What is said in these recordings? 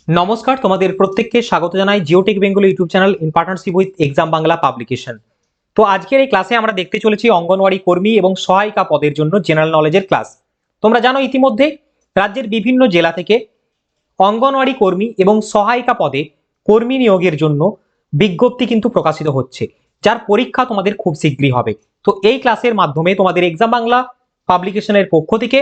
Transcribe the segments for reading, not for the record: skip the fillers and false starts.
নমস্কার, তোমাদের প্রত্যেককে স্বাগত জানাই Geotech Bengal YouTube channel in partnership with exam Bangla publication. তো আজকের এই ক্লাসে আমরা দেখতে চলেছি অঙ্গনওয়াড়ি কর্মী এবং সহায়িকা পদের জন্য জেনারেল নলেজের ক্লাস। তোমরা জানো ইতিমধ্যে রাজ্যের বিভিন্ন জেলা থেকে অঙ্গনওয়াড়ি কর্মী এবং সহায়িকা পদে কর্মী নিয়োগের জন্য বিজ্ঞপ্তি কিন্তু প্রকাশিত হচ্ছে, যার পরীক্ষা তোমাদের খুব শীঘ্রই হবে। তো এই ক্লাসের মাধ্যমে তোমাদের এক্সাম বাংলা পাবলিকেশনের পক্ষ থেকে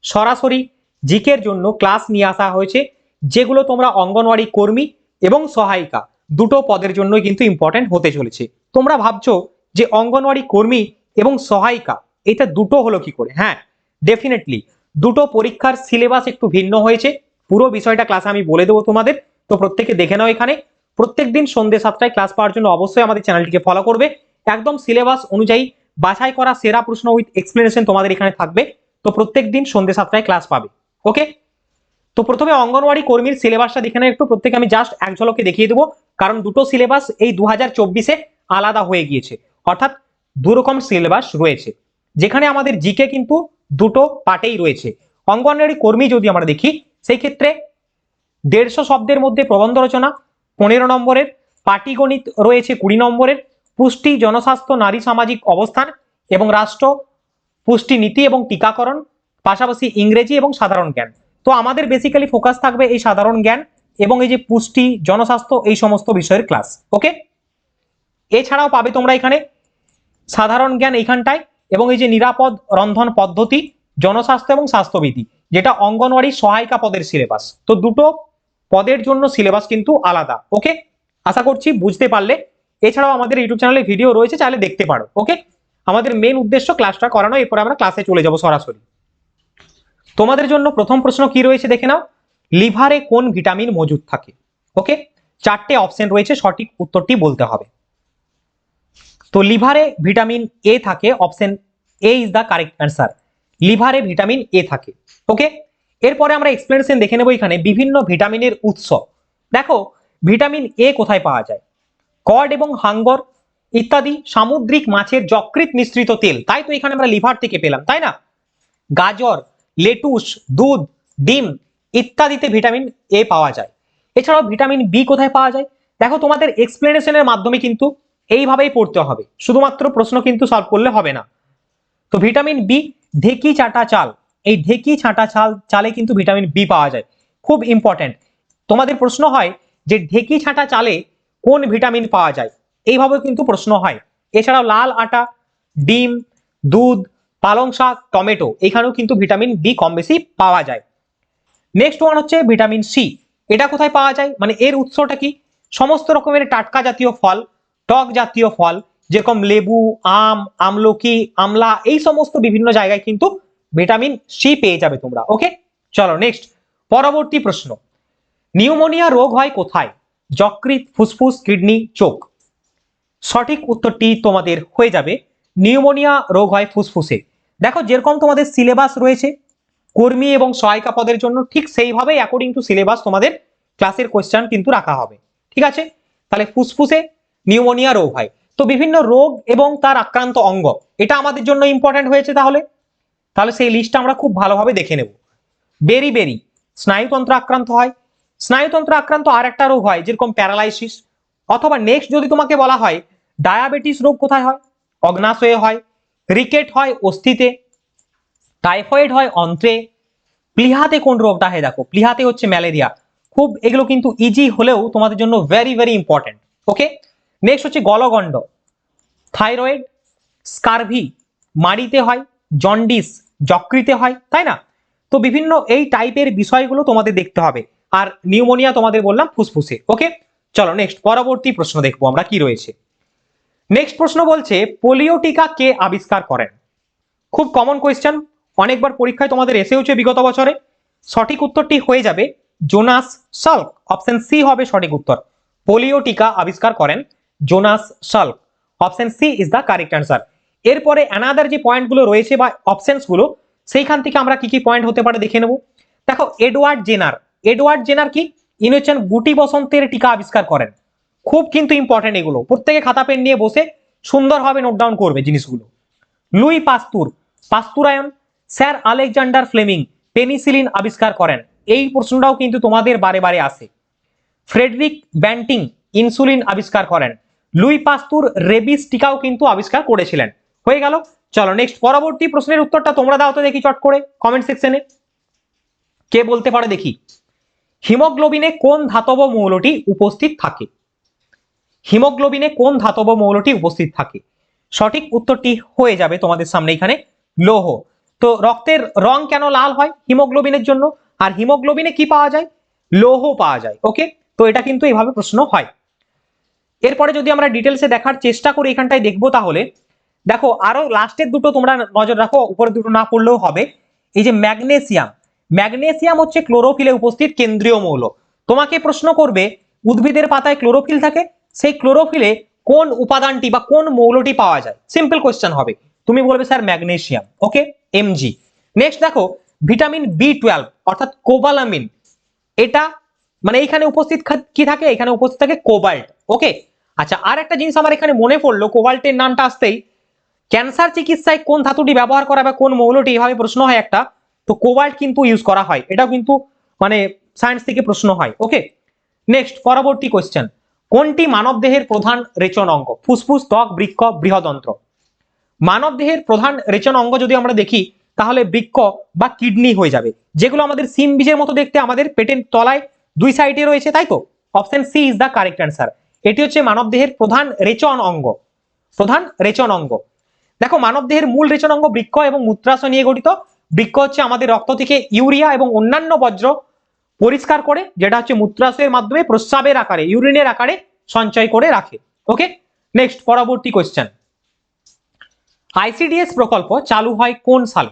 সরাসরি জিকের জন্য ক্লাস নিয়ে আসা হয়েছে, যেগুলো তোমরা অঙ্গনওয়াড়ি কর্মী এবং সহায়িকা দুটো পদের জন্যই কিন্তু ইম্পর্টেন্ট হতে চলেছে। তোমরা ভাবছো যে অঙ্গনওয়াড়ি কর্মী এবং সহায়িকা এটা দুটো হলো কি করে? হ্যাঁ, ডেফিনেটলি দুটো পরীক্ষার সিলেবাস একটু ভিন্ন হয়েছে। পুরো বিষয়টা ক্লাসে আমি বলে দেবো তোমাদের, তো প্রত্যেকে দেখে নাও। এখানে প্রত্যেকদিন সন্ধ্যে 7টায় ক্লাস পাওয়ার জন্য অবশ্যই আমাদের চ্যানেলটিকে ফলো করবে। একদম সিলেবাস অনুযায়ী বাছাই করা সেরা প্রশ্ন উইথ এক্সপ্লেনেশন তোমাদের এখানে থাকবে। তো প্রত্যেকদিন সন্ধ্যে 7টায় ক্লাস পাবে। ওকে, তো প্রথমে অঙ্গনওয়াড়ি কর্মীর সিলেবাসটা দেখে নেই একটু। প্রত্যেকে আমি জাস্ট এক ঝলকে দেখিয়ে দেবো, কারণ দুটো সিলেবাস এই 2024-এ আলাদা হয়ে গিয়েছে, অর্থাৎ দুরকম সিলেবাস রয়েছে, যেখানে আমাদের জিকে কিন্তু দুটো পার্টেই রয়েছে। অঙ্গনওয়াড়ি কর্মী যদি আমরা দেখি, সেই ক্ষেত্রে 150 শব্দের মধ্যে প্রবন্ধ রচনা 15 নম্বরের, পাটিগণিত রয়েছে 20 নম্বরের, পুষ্টি, জনস্বাস্থ্য, নারী সামাজিক অবস্থান এবং রাষ্ট্র, পুষ্টি নীতি এবং টিকাকরণ, পাশাপাশি ইংরেজি এবং সাধারণ জ্ঞান। তো আমাদের বেসিক্যালি ফোকাস থাকবে এই সাধারণ জ্ঞান এবং এই যে পুষ্টি, জনস্বাস্থ্য, এই সমস্ত বিষয়ের ক্লাস। ওকে, এছাড়াও পাবে তোমরা এখানে সাধারণ জ্ঞান এইখানটায়, এবং এই যে নিরাপদ রন্ধন পদ্ধতি, জনস্বাস্থ্য এবং স্বাস্থ্যবিধি, যেটা অঙ্গনওয়াড়ি সহায়িকা পদের সিলেবাস। তো দুটো পদের জন্য সিলেবাস কিন্তু আলাদা। ওকে, আশা করছি বুঝতে পারলে। এছাড়াও আমাদের ইউটিউব চ্যানেলে ভিডিও রয়েছে, চাইলে দেখতে পারো। ওকে, আমাদের মেন উদ্দেশ্য ক্লাসটা করানো, এরপরে আমরা ক্লাসে চলে যাব সরাসরি। তোমাদের জন্য প্রথম প্রশ্ন কি রয়েছে দেখে নাও। লিভারে কোন ভিটামিন মজুদ থাকে? ওকে, 4টে অপশন রয়েছে, সঠিক উত্তরটি বলতে হবে। তো লিভারে ভিটামিন এ থাকে, option A is the correct answer. লিভারে ভিটামিন এ থাকে। ওকে, এরপরে আমরা এক্সপ্লেনেশন দেখে নেব এখানে বিভিন্ন ভিটামিনের উৎস। দেখো ভিটামিন এ কোথায় পাওয়া যায়? কড এবং হাঙ্গর ইত্যাদি সামুদ্রিক মাছের যকৃৎ মিশ্রিত তেল, তাই তো এখানে আমরা লিভার থেকে পেলাম, তাই না? গাজর, লেটুস, দুধ, ডিম ইত্যাদিতে ভিটামিন এ পাওয়া যায়। এছাড়াও ভিটামিন বি কোথায় পাওয়া যায়? দেখো তোমাদের এক্সপ্লেনেশনের মাধ্যমে কিন্তু এইভাবেই পড়তে হবে, শুধুমাত্র প্রশ্ন কিন্তু সলভ করলে হবে না। তো ভিটামিন বি ঢেকি চাটা চাল, এই ঢেকি ছাঁটা চালে কিন্তু ভিটামিন বি পাওয়া যায়। খুব ইম্পর্টেন্ট, তোমাদের প্রশ্ন হয় যে ঢেকি ছাঁটা চালে কোন ভিটামিন পাওয়া যায়, এইভাবে কিন্তু প্রশ্ন হয়। এছাড়াও লাল আটা, ডিম, দুধ, পালং শাক, টমেটো, এখানেও কিন্তু ভিটামিন বি কম বেশি পাওয়া যায়। নেক্সট ওয়ান হচ্ছে ভিটামিন সি। এটা কোথায় পাওয়া যায়, মানে এর উৎসটা কি? সমস্ত রকমের টাটকা জাতীয় ফল, টক জাতীয় ফল, যেরকম লেবু, আম, আমলকি, আমলা, এই সমস্ত বিভিন্ন জায়গায় কিন্তু ভিটামিন সি পেয়ে যাবে তোমরা। ওকে, চলো নেক্সট, পরবর্তী প্রশ্ন। নিউমোনিয়া রোগ হয় কোথায়? যকৃৎ, ফুসফুস, কিডনি, চোখ। সঠিক উত্তরটি তোমাদের হয়ে যাবে নিউমোনিয়া রোগ হয় ফুসফুসে। দেখো যেরকম তোমাদের সিলেবাস রয়েছে কর্মী এবং সহায়িকা পদের জন্য, ঠিক সেইভাবেই অ্যাকর্ডিং টু সিলেবাস তোমাদের ক্লাসের কোয়েশ্চেন কিন্তু রাখা হবে। ঠিক আছে, তাহলে ফুসফুসে নিউমোনিয়া রোগ হয়। তো বিভিন্ন রোগ এবং তার আক্রান্ত অঙ্গ, এটা আমাদের জন্য ইম্পর্টেন্ট হয়েছে। তাহলে তাহলে সেই লিস্টটা আমরা খুব ভালোভাবে দেখে নেব। বেরি স্নায়ুতন্ত্র আক্রান্ত হয়। স্নায়ুতন্ত্র আক্রান্ত আর একটা রোগ হয় যেরকম প্যারালাইসিস। অথবা নেক্সট যদি তোমাকে বলা হয় ডায়াবেটিস রোগ কোথায় হয়? অগ্নাশয়ে হয়। রিকেট হয় অস্থিতে। টাইফয়েড হয় অন্ত্রে। প্লিহাতে কোন রোগটা হয়? দেখো প্লিহাতে হচ্ছে ম্যালেরিয়া। খুব এগুলো কিন্তু ইজি হলেও তোমাদের জন্য ভেরি ভেরি ইম্পর্টেন্ট। ওকে, নেক্সট হচ্ছে গলগণ্ড, থাইরয়েড, স্কারভি মাড়িতে হয়, জন্ডিস যকৃতে হয়, তাই না? তো বিভিন্ন এই টাইপের বিষয়গুলো তোমাদের দেখতে হবে। আর নিউমোনিয়া তোমাদের বললাম ফুসফুসে। ওকে, চলো নেক্সট পরবর্তী প্রশ্ন দেখবো আমরা কি রয়েছে। নেক্সট প্রশ্ন বলছে পোলিও টিকা কে আবিষ্কার করেন? খুব কমন কোয়েশ্চেন, অনেকবার পরীক্ষায় তোমাদের এসেওছে বিগত বছরে। সঠিক উত্তরটি হয়ে যাবে জোনাস সাল্ক। অপশন সি হবে সঠিক উত্তর। পোলিও টিকা আবিষ্কার করেন Jonas Salk. Option C is the correct answer. এরপরে অ্যানাদার যে পয়েন্টগুলো রয়েছে বা অপশনস গুলো, সেইখান থেকে আমরা কি কি পয়েন্ট হতে পারে দেখে নেব। দেখো এডওয়ার্ড জেনার, এডওয়ার্ড জেনার কি? ইনি হচ্ছেন গুটি বসন্তের টিকা আবিষ্কার করেন। খুব কিন্তু ইম্পর্টেন্ট, এগুলো প্রত্যেকে খাতা পেন নিয়ে বসে সুন্দরভাবে নোট ডাউন করবে জিনিসগুলো। লুই পাস্তুর, পাস্তুরায়ন। স্যার আলেকজান্ডার ফ্লেমিং পেনিসিলিন আবিষ্কার করেন। এই প্রশ্নটাও কিন্তু তোমাদের বারে বারে আসে। ফ্রেডরিক ব্যান্টিং ইনসুলিন আবিষ্কার করেন। লুই পাস্তুর রেবিস টিকাও কিন্তু আবিষ্কার করেছিলেন। হয়ে গেল। চলো নেক্সট পরবর্তী প্রশ্নের উত্তরটা তোমরা দাও তো দেখি চট করে কমেন্ট সেকশনে কে বলতে পারে দেখি। হিমোগ্লোবিনে কোন ধাতব মৌলটি উপস্থিত থাকে? হিমোগ্লোবিনে কোন ধাতব মৌলটি উপস্থিত থাকে? সঠিক উত্তরটি হয়ে যাবে তোমাদের সামনে এখানে লৌহ। তো রক্তের রং কেন লাল হয়? হিমোগ্লোবিনের জন্য। আর হিমোগ্লোবিনে কি পাওয়া যায়? লৌহ পাওয়া যায়। ওকে, তো এটা কিন্তু এইভাবে প্রশ্ন হয়। এরপরে যদি আমরা ডিটেলসে দেখার চেষ্টা করি এখানটায় দেখবো, তাহলে দেখো আরো লাস্টের দুটো তোমরা নজর রাখো, উপরে দুটো না পড়লেও হবে। এই যে ম্যাগনেসিয়াম, ম্যাগনেসিয়াম হচ্ছে ক্লোরোফিলে উপস্থিত কেন্দ্রীয় মৌল। তোমাকে প্রশ্ন করবে উদ্ভিদের পাতায় ক্লোরোফিল থাকে, সেই ক্লোরোফিলে কোন উপাদানটি বা কোন মৌলটি পাওয়া যায়? সিম্পল কোশ্চেন হবে, তুমি বলবে স্যার ম্যাগনেসিয়াম। ওকে, এমজি। নেক্সট দেখো ভিটামিন বি12 অর্থাৎ কোবালামিন, এটা মানে এইখানে উপস্থিত কি থাকে? এখানে উপস্থিত থাকে কোবাল্ট। ওকে, আচ্ছা আর একটা জিনিস আমার এখানে মনে পড়লো, কোবাল্টের নামটা আসতেই ক্যান্সার চিকিৎসায় কোন ধাতুটি ব্যবহার করা বা কোন মৌলটি, এভাবে প্রশ্ন হয় একটা, তো কোবাল্ট কিন্তু ইউজ করা হয়, এটাও কিন্তু মানে সায়েন্স থেকে প্রশ্ন হয়। ওকে, নেক্সট পরবর্তী কোশ্চেন, কোনটি মানব দেহের প্রধান রেচন অঙ্গ? ফুসফুস, ত্বক, বৃক্ক, বৃহদন্ত্র। মানব দেহের প্রধান রেচন অঙ্গ যদি আমরা দেখি তাহলে বৃক্ক বা কিডনি হয়ে যাবে, যেগুলো আমাদের সিম বীজের মতো দেখতে, আমাদের পেটের তলায় দুই সাইডে রয়েছে, তাই তো? Option C is the correct answer. এটি হচ্ছে মানব দেহের প্রধান রেচন অঙ্গ, প্রধান রেচন অঙ্গ। দেখো মানব দেহের মূল রেচন অঙ্গ বৃক্ক এবং মূত্রাশয় নিয়ে গঠিত। বৃক্ক হচ্ছে আমাদের রক্ত থেকে ইউরিয়া এবং অন্যান্য বজ্র পরিষ্কার করে, যেটা হচ্ছে মূত্রাশয়ের মাধ্যমে প্রস্রাবের আকারে, ইউরিনের আকারে সঞ্চয় করে রাখে। ওকে, নেক্সট পরবর্তী কোশ্চেন, আইসিডিএস প্রকল্প চালু হয় কোন সালে?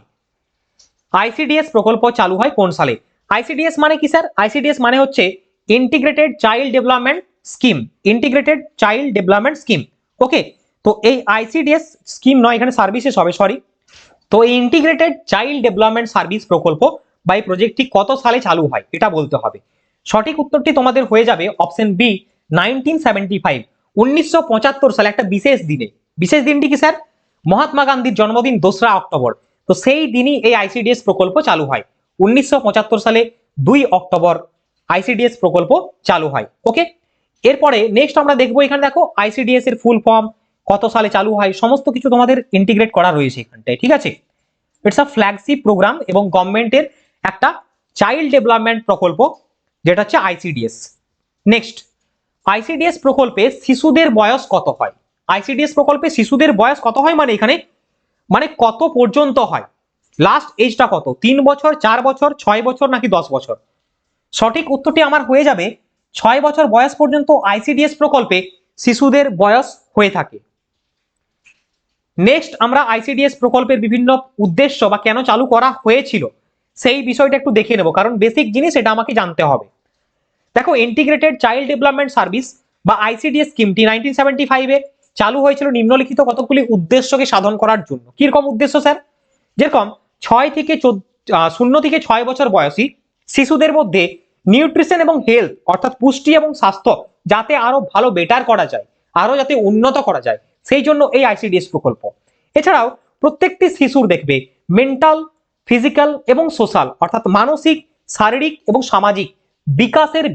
আইসিডিএস প্রকল্প চালু হয় কোন সালে? আইসিডিএস মানে কি স্যার? আইসিডিএস মানে হচ্ছে integrated child development scheme, integrated child development scheme. Okay, তো এই আইসিডিএস স্কিম নয়, এখানে সার্ভিসেস হবে, সরি। তো এই ইন্টিগ্রেটেড চাইল্ড ডেভেলপমেন্ট সার্ভিস প্রকল্প বা এই প্রজেক্টটি কত সালে চালু হয় এটা বলতে হবে। সঠিক উত্তরটি তোমাদের হয়ে যাবে অপশন বি 1975, 1975 সালে একটা বিশেষ দিনে। বিশেষ দিনটি কি স্যার? মহাত্মা গান্ধীর জন্মদিন 2রা অক্টোবর। তো সেই দিনই এই আইসিডিএস প্রকল্প চালু হয়, 1975 সালে 2 অক্টোবর আইসিডিএস প্রকল্প চালু হয়। ওকে, এরপরে নেক্সট আমরা দেখবো, এখানে দেখো আইসিডিএস এর ফুল ফর্ম, কত সালে চালু হয়, সমস্ত কিছু তোমাদের ইন্টিগ্রেট করা রয়েছে এখানটায়, ঠিক আছে? ইটস আ ফ্ল্যাগশিপ প্রোগ্রাম এবং গভর্নমেন্টের একটা চাইল্ড ডেভেলপমেন্ট প্রকল্প, যেটা হচ্ছে আইসিডিএস। নেক্সট, আইসিডিএস প্রকল্পে শিশুদের বয়স কত হয়? আইসিডিএস প্রকল্পে শিশুদের বয়স কত হয় মানে এখানে মানে কত পর্যন্ত হয়, লাস্ট এজটা কত? 3 বছর, 4 বছর, 6 বছর নাকি 10 বছর? সঠিক উত্তরটি আমার হয়ে যাবে 6 বছর বয়স পর্যন্ত আইসিডিএস প্রকল্পে শিশুদের বয়স হয়ে থাকে। নেক্সট আমরা আইসিডিএস প্রকল্পের বিভিন্ন উদ্দেশ্য বা কেন চালু করা হয়েছিল সেই বিষয়টা একটু দেখে নেব, কারণ বেসিক জিনিস এটা আমাকে জানতে হবে। দেখো ইন্টিগ্রেটেড চাইল্ড ডেভেলপমেন্ট সার্ভিস বা আইসিডিএস স্কিমটি 1975-এ চালু হয়েছিল নিম্নলিখিত কতগুলি উদ্দেশ্যকে সাধন করার জন্য। কিরকম উদ্দেশ্য স্যার? যেরকম 0 থেকে 6 বছর বয়সী শিশুদের মধ্যে নিউট্রিশন এবং হেলথ অর্থাৎ পুষ্টি এবং স্বাস্থ্য যাতে আরো ভালো বেটার করা যায়, আরো যাতে উন্নত করা যায়, সেই জন্য এই আইসিডিএস প্রকল্প। এছাড়াও প্রত্যেকটি শিশুর দেখবে মেন্টাল, ফিজিক্যাল এবং সোশ্যাল অর্থাৎ মানসিক, শারীরিক এবং সামাজিক বিকাশের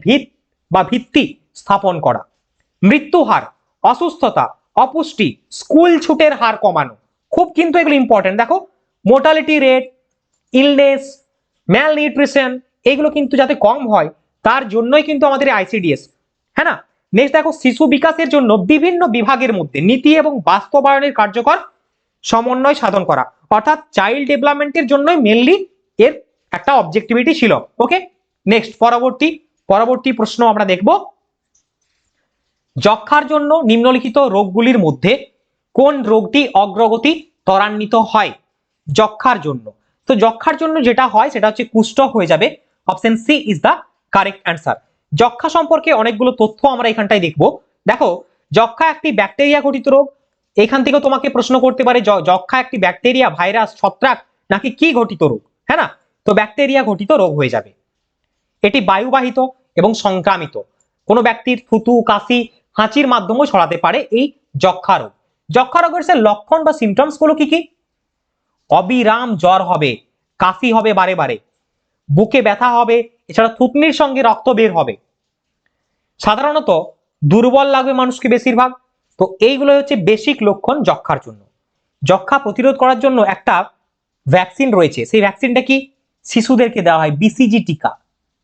ভিত্তি স্থাপন করা। মৃত্যু হার, অসুস্থতা, অপুষ্টি, স্কুল ছুটের হার কমানো, খুব কিন্তু এগুলো ইম্পর্টেন্ট। দেখো মোর্টালিটি রেট, ইলনেস, ম্যাল নিউট্রিশন, এগুলো কিন্তু যাতে কম হয় তার জন্যই কিন্তু আমাদের আইসিডিএস, হ্যাঁ না? নেক্সট দেখো শিশু বিকাশের জন্য বিভিন্ন বিভাগের মধ্যে নীতি এবং বাস্তবায়নের কার্যকর সমন্বয় সাধন করা, অর্থাৎ চাইল্ড ডেভেলপমেন্টের জন্যই মেনলি এর একটা অবজেক্টিভিটি ছিল। ওকে, নেক্সট পরবর্তী প্রশ্ন আমরা দেখব, যক্ষার জন্য নিম্নলিখিত রোগগুলির মধ্যে কোন রোগটি অগ্রগতি ত্বরান্বিত হয়? যক্ষার জন্য, তো যক্ষার জন্য যেটা হয় সেটা হচ্ছে কুষ্ঠ হয়ে যাবে। Option C is the correct answer. যক্ষা সম্পর্কে অনেকগুলো তথ্য আমরা এখানটায় দেখব। দেখো যক্ষা একটি ব্যাকটেরিয়া ঘটিত রোগ। এখান থেকে তোমাকে প্রশ্ন করতে পারে যক্ষা একটি ব্যাকটেরিয়া, ভাইরাস, ছত্রাক নাকি কি ঘটিত রোগ, হ্যাঁ না? তো ব্যাকটেরিয়া ঘটিত রোগ হয়ে যাবে। এটি বায়ুবাহিত এবং সংক্রামিত, কোনো ব্যক্তির থুতু, কাশি, হাঁচির মাধ্যমেও ছড়াতে পারে এই যক্ষা রোগ। যক্ষা রোগের লক্ষণ বা সিমটমস গুলো কি কি? অবিরাম জ্বর হবে, কাশি হবে বারে বারে, বুকে ব্যথা হবে, এছাড়া থুতনির সঙ্গে রক্ত বের হবে, সাধারণত দুর্বল লাগবে মানুষকে বেশিরভাগ। তো এইগুলো হচ্ছে বেসিক লক্ষণ যক্ষার জন্য। যক্ষা প্রতিরোধ করার জন্য একটা ভ্যাকসিন রয়েছে, সেই ভ্যাকসিনটা কি? শিশুদেরকে দেওয়া হয় বিসিজি টিকা।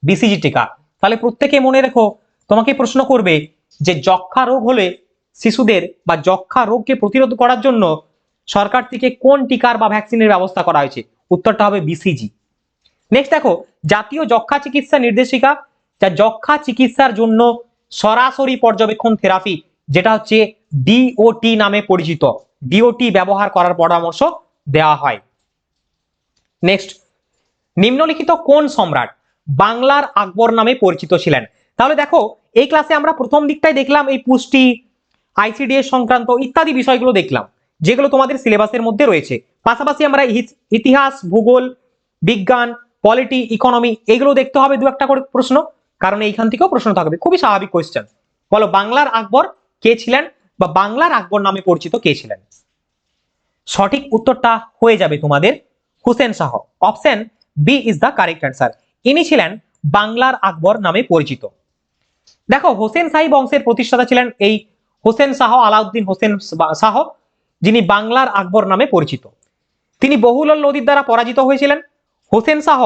বিসিজি টিকা। তাহলে প্রত্যেকে মনে রেখো, তোমাকে প্রশ্ন করবে যে যক্ষা রোগ হলে শিশুদের বা যক্ষা রোগকে প্রতিরোধ করার জন্য সরকার থেকে কোন টিকার বা ভ্যাকসিনের ব্যবস্থা করা হয়েছে? উত্তরটা হবে বিসিজি। নেক্সট দেখো, জাতীয় যক্ষা চিকিৎসা নির্দেশিকা, যা যক্ষা চিকিৎসার জন্য সরাসরি পর্যবেক্ষণ থেরাপি, যেটা হচ্ছে ডিওটি নামে পরিচিত, ডিওটি ব্যবহার করার পরামর্শ দেওয়া হয়। নেক্সট, নিম্নলিখিত কোন সম্রাট বাংলার আকবর নামে পরিচিত ছিলেন? তাহলে দেখো, এই ক্লাসে আমরা প্রথম দিকটাই দেখলাম এই পুষ্টি, আইসিডিএস সংক্রান্ত ইত্যাদি বিষয়গুলো দেখলাম, যেগুলো তোমাদের সিলেবাসের মধ্যে রয়েছে। পাশাপাশি আমরা ইতিহাস, ভূগোল, বিজ্ঞান, পলিটি, ইকোনমি এগুলো দেখতে হবে দু একটা করে প্রশ্ন, কারণ এইখান থেকেও প্রশ্ন থাকবে, খুবই স্বাভাবিক কোয়েশ্চেন। বলো, বাংলার আকবর কে ছিলেন বা বাংলার আকবর নামে পরিচিত কে ছিলেন? সঠিক উত্তরটা হয়ে যাবে তোমাদের Husain Shah. Option B is the correct answer. ইনি ছিলেন বাংলার আকবর নামে পরিচিত। দেখো, হোসেন শাহী বংশের প্রতিষ্ঠাতা ছিলেন এই হোসেন শাহ আলাউদ্দিন হোসেন শাহ, যিনি বাংলার আকবর নামে পরিচিত। তিনি বহুলল নদীর দ্বারা পরাজিত হয়েছিলেন। হোসেন শাহ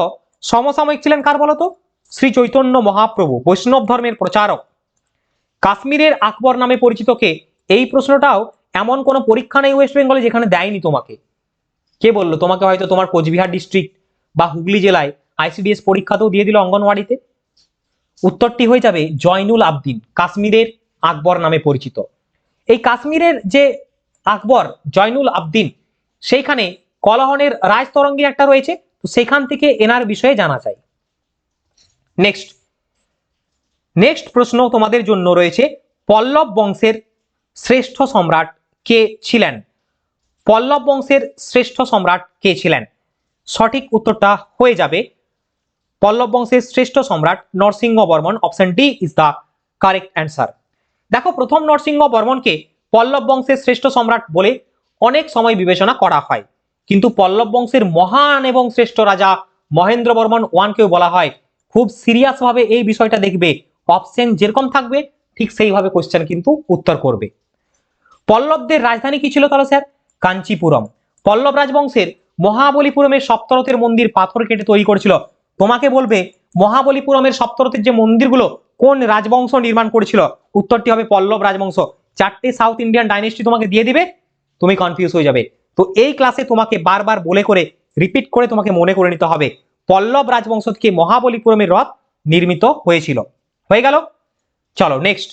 সমসাময়িক ছিলেন কার বলতো? শ্রী চৈতন্য মহাপ্রভু, বৈষ্ণব ধর্মের প্রচারক। কাশ্মীরের আকবর নামে পরিচিত কে? এই প্রশ্নটাও এমন কোন পরীক্ষা নেই ওয়েস্ট বেঙ্গলে যেখানে দেয়নি তোমাকে। কে বললো তোমাকে? হয়তো তোমার কোচবিহার ডিস্ট্রিক্ট বা হুগলি জেলায় আইসিডিএস পরীক্ষাতেও দিয়ে দিল অঙ্গনওয়াড়িতে। উত্তরটি হয়ে যাবে জয়নুল আবদিন, কাশ্মীরের আকবর নামে পরিচিত। এই কাশ্মীরের যে আকবর জয়নুল আবদিন, সেইখানে কলহনের রাজতরঙ্গী একটা রয়েছে, তো সেখান থেকে এনার বিষয়ে জানা যায়। নেক্সট নেক্সট প্রশ্ন তোমাদের জন্য রয়েছে, পল্লব বংশের শ্রেষ্ঠ সম্রাট কে ছিলেন? পল্লব বংশের শ্রেষ্ঠ সম্রাট কে ছিলেন? সঠিক উত্তরটা হয়ে যাবে পল্লব বংশের শ্রেষ্ঠ সম্রাট Narasimha Varman. Option D is the correct answer. দেখো, প্রথম নরসিংহ বর্মনকে পল্লব বংশের শ্রেষ্ঠ সম্রাট বলে অনেক সময় বিবেচনা করা হয়, কিন্তু পল্লব বংশের মহান এবং শ্রেষ্ঠ রাজা মহেন্দ্র বর্মন ওয়ানকেও বলা হয়। খুব সিরিয়াস ভাবে এই বিষয়টা দেখবে, অপশন যেরকম থাকবে ঠিক সেইভাবে কোশ্চেন কিন্তু উত্তর করবে। পল্লবদের রাজধানী কি ছিল তাহলে স্যার? কাঞ্চিপুরম। পল্লব রাজবংশের মহাবলীপুরমের সপ্তরথের মন্দির পাথর কেটে তৈরি করেছিল। তোমাকে বলবে মহাবলীপুরমের সপ্তরথের যে মন্দিরগুলো কোন রাজবংশ নির্মাণ করেছিল? উত্তরটি হবে পল্লব রাজবংশ। চারটে সাউথ ইন্ডিয়ান ডাইনেস্টি তোমাকে দিয়ে দিবে, তুমি কনফিউজ হয়ে যাবে। তো এই ক্লাসে তোমাকে বারবার বলে করে রিপিট করে তোমাকে মনে করে নিতে হবে পল্লব রাজবংশ থেকে মহাবলীপুরমের রথ নির্মিত হয়েছিল। হয়ে গেল? চলো নেক্সট,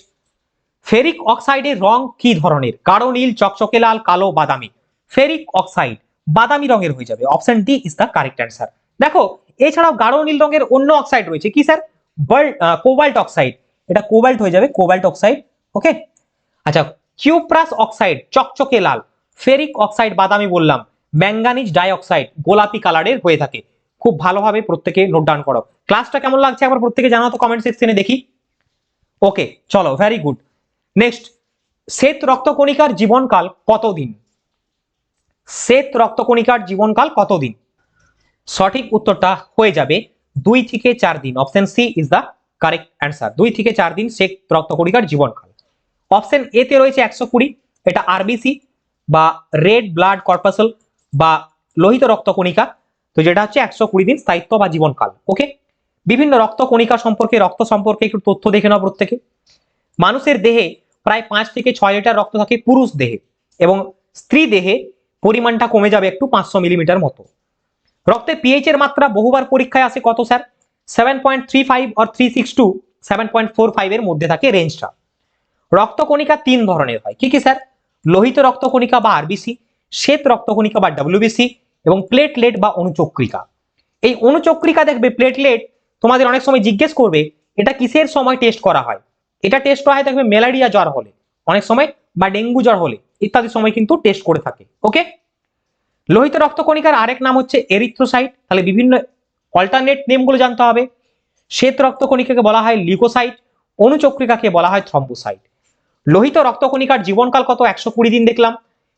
ফেরিক অক্সাইডের রং কি ধরনের? গাঢ় নীল, চকচকে লাল, কালো, বাদামি। ফেরিক অক্সাইড বাদামি রঙের হয়ে যাবে। Option D is the correct answer. দেখো, এছাড়াও গাঢ় নীল রঙের অন্য অক্সাইড রয়েছে, কি স্যার? Cobalt oxide. এটা কোবাল্ট হয়ে যাবে, কোবাল্ট অক্সাইড। ওকে, আচ্ছা, কিউপ্রাস অক্সাইড চকচকে লাল, ফেরিক অক্সাইড বাদামি বললাম, ম্যাঙ্গানিজ ডাইঅক্সাইড গোলাপি কালারের হয়ে থাকে। খুব ভালোভাবে প্রত্যেকে নোট ডাউন করো। ক্লাসটা কেমন লাগছে একবার প্রত্যেকে জানাও তো কমেন্ট সেকশনে দেখি। ওকে, চলো, ভেরি গুড। নেক্সট, শ্বেত রক্তকণিকার জীবনকাল কতদিন? শ্বেত রক্তকণিকার জীবনকাল কতদিন? সঠিক উত্তরটা হয়ে যাবে 2 থেকে 4 দিন। Option C is the correct answer. 2 থেকে 4 দিন শ্বেত রক্তকণিকার জীবনকাল। অপশন এ তে রয়েছে 120, এটা আরবিসি বা রেড ব্লাড কর্পাসল বা লোহিত রক্তকণিকা, তো যেটা হচ্ছে 120 দিন স্থায়িত্ব বা জীবনকাল। ওকে, বিভিন্ন রক্তকণিকা সম্পর্কে, রক্ত সম্পর্কে একটু তথ্য দেখে নাও প্রত্যেকে। মানুষের দেহে প্রায় 5 থেকে 6 লিটার রক্ত থাকে পুরুষ দেহে, এবং স্ত্রী দেহে পরিমাণটা কমে যাবে একটু 500 মিলিমিটার মতো। রক্তে পিএইচ এর মাত্রা বহুবার পরীক্ষায় আসে কত স্যার? 7.35 আর 362 7.45 এর মধ্যে থাকে রেঞ্জটা। রক্তকণিকা 3 ধরনের হয়, কি কি স্যার? লোহিত রক্তকণিকা বা আরবিসি, শ্বেত রক্তকণিকা বা ডব্লিউবিসি, এবং প্লেটলেট বা অনুচক্রিকা। এই অনুচক্রিকা দেখবে, প্লেটলেট তোমাদের অনেক সময় জিজ্ঞেস করবে এটা কিসের সময় টেস্ট করা হয়? এটা টেস্ট করা হয় দেখবে ম্যালেরিয়া জ্বর হলে অনেক সময়, বা ডেঙ্গু জ্বর হলে ইত্যাদি সময় কিন্তু টেস্ট করে থাকে। ওকে, লোহিত রক্তকণিকার আরেক নাম হচ্ছে এরিথ্রোসাইট। তাহলে বিভিন্ন অল্টারনেট নেমগুলো জানতে হবে। শ্বেত রক্তকণিকাকে বলা হয় লিউকোসাইট, অনুচক্রিকাকে বলা হয় থ্রম্বোসাইট। লোহিত রক্তকণিকার জীবনকাল কত? 120 দিন দেখলাম।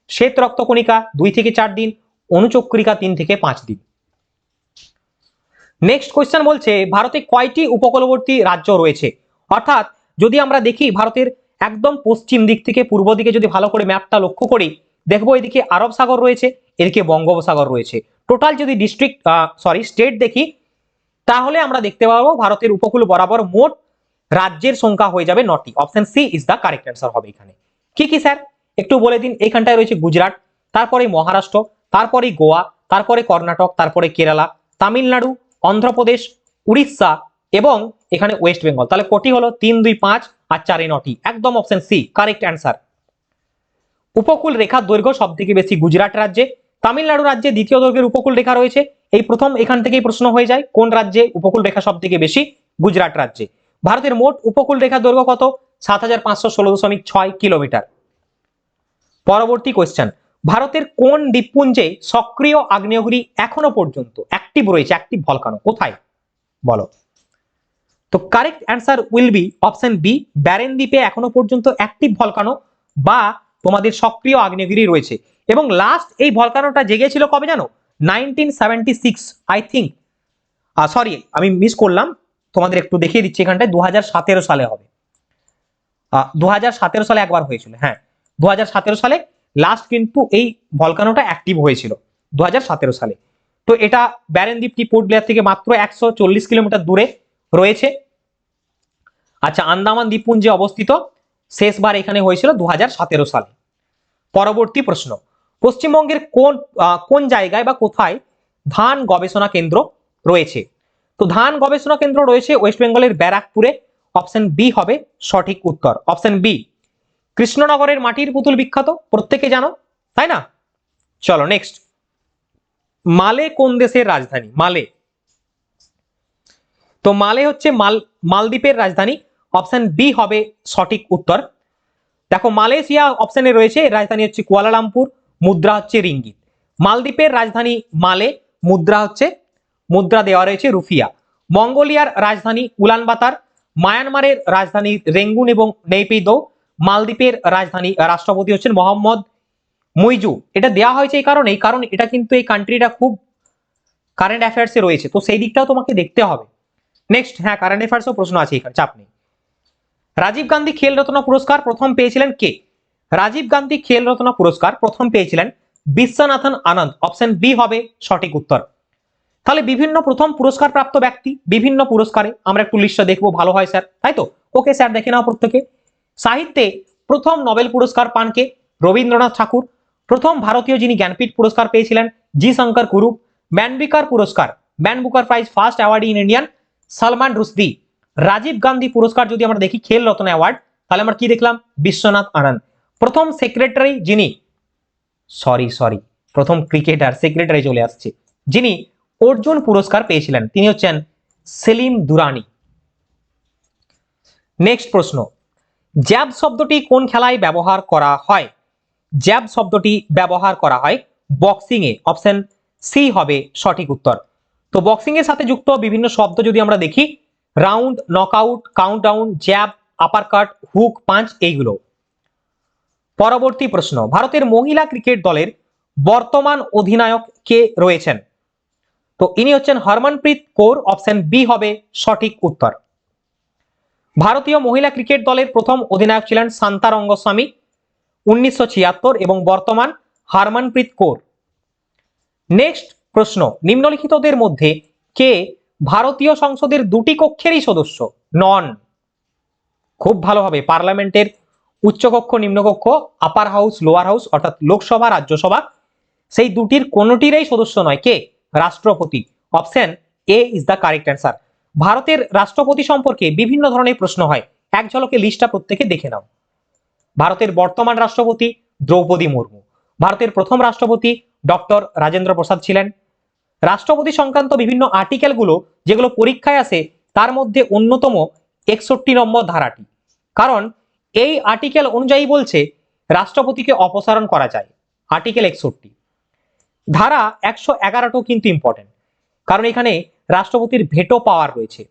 শ্বেত রক্তকণিকা 2 থেকে 4 দিন, অনুচক্রিকা 3 থেকে 5 দিন। নেক্সট কোশ্চেন বলছে, ভারতে কয়টি উপকূলবর্তী রাজ্য রয়েছে? অর্থাৎ যদি আমরা দেখি ভারতের একদম পশ্চিম দিক থেকে পূর্ব দিকে যদি ভালো করে ম্যাপটা লক্ষ্য করি, দেখবো এদিকে আরব সাগর রয়েছে, এদিকে বঙ্গোপসাগর রয়েছে। টোটাল যদি স্টেট দেখি, তাহলে আমরা দেখতে পাবো ভারতের উপকূল বরাবর মোট রাজ্যের সংখ্যা হয়ে যাবে 9টি। Option C is the correct answer হবে এখানে। কি কি স্যার একটু বলে দিন। এখানটায় রয়েছে গুজরাট, তারপরে মহারাষ্ট্র, তারপরে গোয়া, তারপরে কর্ণাটক, তারপরে কেরালা, তামিলনাড়ু, অন্ধ্রপ্রদেশ, উড়িষ্যা এবং এখানে ওয়েস্ট বেঙ্গল। তাহলে কটি হলো? 3, 2, 5 আর 4 9টি। একদম অপশন সি কারেক্ট অ্যান্সার। উপকূল রেখার দৈর্ঘ্য সব থেকে বেশি গুজরাট রাজ্যে, তামিলনাড়ু রাজ্যে দ্বিতীয় দৈর্ঘ্যের উপকূল রেখা রয়েছে। এই প্রথম এখান থেকেই প্রশ্ন হয়ে যায়, কোন রাজ্যে উপকূল রেখা সব থেকে বেশি? গুজরাট রাজ্যে। ভারতের মোট উপকূল রেখার দৈর্ঘ্য কত? 7516.6 কিলোমিটার। পরবর্তী কোয়েশ্চেন, ভারতের কোন দ্বীপপুঞ্জে সক্রিয় আগ্নেয়গিরি এখনো পর্যন্ত অ্যাক্টিভ রয়েছে, অ্যাক্টিভ ভলকানো কোথায় বলো? তো correct answer will be option B, Barren দ্বীপে এখনো পর্যন্ত অ্যাক্টিভ ভলকানো বা তোমাদের সক্রিয় আগ্নেয়গিরি রয়েছে। এবং লাস্ট এই ভলকানোটা জেগেছিল কবে জানো? 1976 আই থিঙ্ক, সরি আমি মিস করলাম, তোমাদের একটু দেখিয়ে দিচ্ছি এখানটায়, 2017 সালে হবে। 2017 সালে একবার হয়েছিল, হ্যাঁ 2017 সালে লাস্ট কিন্তু এই ভলকানোটা অ্যাক্টিভ হয়েছিল 2017 সালে। তো এটা ব্যারেন দ্বীপটি পোর্ট ব্লেয়ার থেকে মাত্র 140 কিলোমিটার দূরে রয়েছে। আচ্ছা, আন্দামান দ্বীপপুঞ্জে অবস্থিত, শেষবার এখানে হয়েছিল 2017 সালে। পরবর্তী প্রশ্ন, পশ্চিমবঙ্গের কোন জায়গায় বা কোথায় ধান গবেষণা কেন্দ্র রয়েছে? তো ধান গবেষণা কেন্দ্র রয়েছে ওয়েস্ট বেঙ্গলের ব্যারাকপুরে। অপশন বি হবে সঠিক উত্তর, অপশন বি। কৃষ্ণনগরের মাটির পুতুল বিখ্যাত, প্রত্যেকে জানো তাই না? চলো নেক্সট, মালে কোন দেশের রাজধানী? মালে, তো মালে হচ্ছে মালদ্বীপের রাজধানী। অপশন বি হবে সঠিক উত্তর। দেখো মালয়েশিয়া অপশনে রয়েছে, এর রাজধানী হচ্ছে কুয়ালালামপুর, মুদ্রা হচ্ছে রিঙ্গিত। মালদ্বীপের রাজধানী মালে, মুদ্রা দেওয়া রয়েছে রুফিয়া। মঙ্গোলিয়ার রাজধানী উলানবাতার, মায়ানমারের রাজধানী রেঙ্গুন এবং নেইপিদো। মালদ্বীপের রাজধানী রাষ্ট্রপতি হচ্ছেন মোহাম্মদ মুইজু। এটা দেওয়া হয়েছে এই কারণে, কারণ এটা কিন্তু এই কান্ট্রিটা খুব কারেন্ট অ্যাফেয়ার্সে রয়েছে, তো সেই দিকটাও তোমাকে দেখতে হবে। নেক্সট, হ্যাঁ কারেন্ট অ্যাফেয়ার্সও প্রশ্ন আছে এখানে, চাপ নেই। রাজীব গান্ধী খেলরত্ন পুরস্কার প্রথম পেয়েছিলেন কে? রাজীব গান্ধী খেলরত্ন পুরস্কার প্রথম পেয়েছিলেন বিশ্বনাথন আনন্দ। অপশন বি হবে সঠিক উত্তর। তাহলে বিভিন্ন প্রথম পুরস্কার প্রাপ্ত ব্যক্তি, বিভিন্ন পুরস্কারে আমরা একটু লিস্টটা দেখবো, ভালো হয় স্যার, তাই তো? ওকে স্যার, দেখে নাও প্রত্যেকে। সাহিত্যে প্রথম নোবেল পুরস্কার পান কে? রবীন্দ্রনাথ ঠাকুর। প্রথম ভারতীয় যিনি জ্ঞানপীঠ পুরস্কার পেয়েছিলেন G Sankara Kurup. Man Booker Prize first award in Indian Salman Rushdie. Rajiv Gandhi পুরস্কার যদি আমরা দেখি খেল রত্ন অ্যাওয়ার্ড, তাহলে আমরা কি দেখলাম? বিশ্বনাথ আনন্দ। প্রথম সেক্রেটারি যিনি, প্রথম ক্রিকেটার সেক্রেটারি চলে আসছে, যিনি অর্জুন পুরস্কার পেয়েছিলেন তিনি হচ্ছেন সেলিম দুরানি। নেক্সট প্রশ্ন, জ্যাব শব্দটি কোন খেলায় ব্যবহার করা হয়? জ্যাব শব্দটি ব্যবহার করা হয় বক্সিং এ। অপশন সি হবে সঠিক উত্তর। তো বক্সিং এর সাথে যুক্ত বিভিন্ন শব্দ যদি আমরা দেখি, round, knockout, countdown, jab, uppercut, hook, punch, এইগুলো। পরবর্তী প্রশ্ন, ভারতের মহিলা ক্রিকেট দলের বর্তমান অধিনায়ক কে রয়েছেন? তো ইনি হচ্ছেন হরমনপ্রীত কৌর। অপশন বি হবে সঠিক উত্তর। ভারতীয় মহিলা ক্রিকেট দলের প্রথম অধিনায়ক ছিলেন শান্তা রঙ্গস্বামী 1976 এবং বর্তমান হরমনপ্রীত কৌর। নেক্সট প্রশ্ন, নিম্নলিখিতদের মধ্যে কে ভারতীয় সংসদের দুটি কক্ষেরই সদস্য নন? খুব ভালোভাবে, পার্লামেন্টের উচ্চকক্ষ, নিম্নকক্ষ, আপার হাউস, লোয়ার হাউস, অর্থাৎ লোকসভা, রাজ্যসভা, সেই দুটির কোনটিরই সদস্য নয়। কে? রাষ্ট্রপতি। Option A is the correct answer. ভারতের রাষ্ট্রপতি সম্পর্কে বিভিন্ন ধরনের প্রশ্ন হয়, এক ঝলকে লিস্টটা প্রত্যেকে দেখে নাও। ভারতের বর্তমান রাষ্ট্রপতি দ্রৌপদী মুর্মু। ভারতের প্রথম রাষ্ট্রপতি ডক্টর রাজেন্দ্র প্রসাদ ছিলেন। রাষ্ট্রপতি সংক্রান্ত বিভিন্ন আর্টিকেলগুলো যেগুলো পরীক্ষায় আসে, তার মধ্যে অন্যতম 61 নম্বর ধারাটি, কারণ এই আর্টিকেল অনুযায়ী বলছে রাষ্ট্রপতিকে অপসারণ করা যায়। আর্টিকেল 61। ধারা 111টাও কিন্তু ইম্পর্টেন্ট, কারণ এখানে রাষ্ট্রপতির ভেটো পাওয়ার রয়েছে।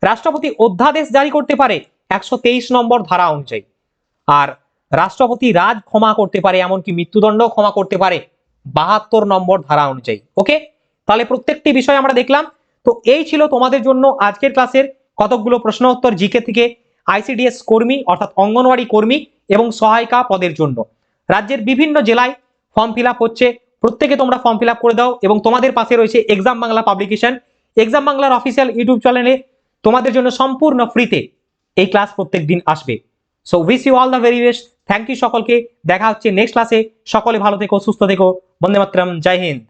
রাষ্ট্রপতি অধ্যাদেশ জারি করতে পারে 123 নম্বর ধারা অনুযায়ী, আর রাষ্ট্রপতি রাজ ক্ষমা করতে পারে, এমনকি মৃত্যুদণ্ড ক্ষমা করতে পারে 72 নম্বর ধারা অনুযায়ী। ওকে, তাহলে প্রত্যেকটি বিষয় আমরা দেখলাম। তো এই ছিল তোমাদের জন্য আজকের ক্লাসের কতকগুলো প্রশ্ন উত্তর জিকে থেকে। আইসিডিএস কর্মী অর্থাৎ অঙ্গনওয়াড়ি কর্মী এবং সহায়িকা পদের জন্য। রাজ্যের বিভিন্ন জেলায় ফর্ম ফিল আপ হচ্ছে, প্রত্যেকে তোমরা ফর্ম ফিল আপ করে দাও। এবং তোমাদের পাশে রয়েছে এক্সাম বাংলা পাবলিকেশন। এক্সাম বাংলার অফিসিয়াল ইউটিউব চ্যানেলে তোমাদের জন্য সম্পূর্ণ ফ্রিতে এই ক্লাস প্রত্যেক দিন আসবে। So wish you all the very best. Thank you সকলকে। দেখা হচ্ছে নেক্সট ক্লাসে। সকলে ভালো থেকো, সুস্থ থেকো। বন্দে মাতরম। জয় হিন্দ।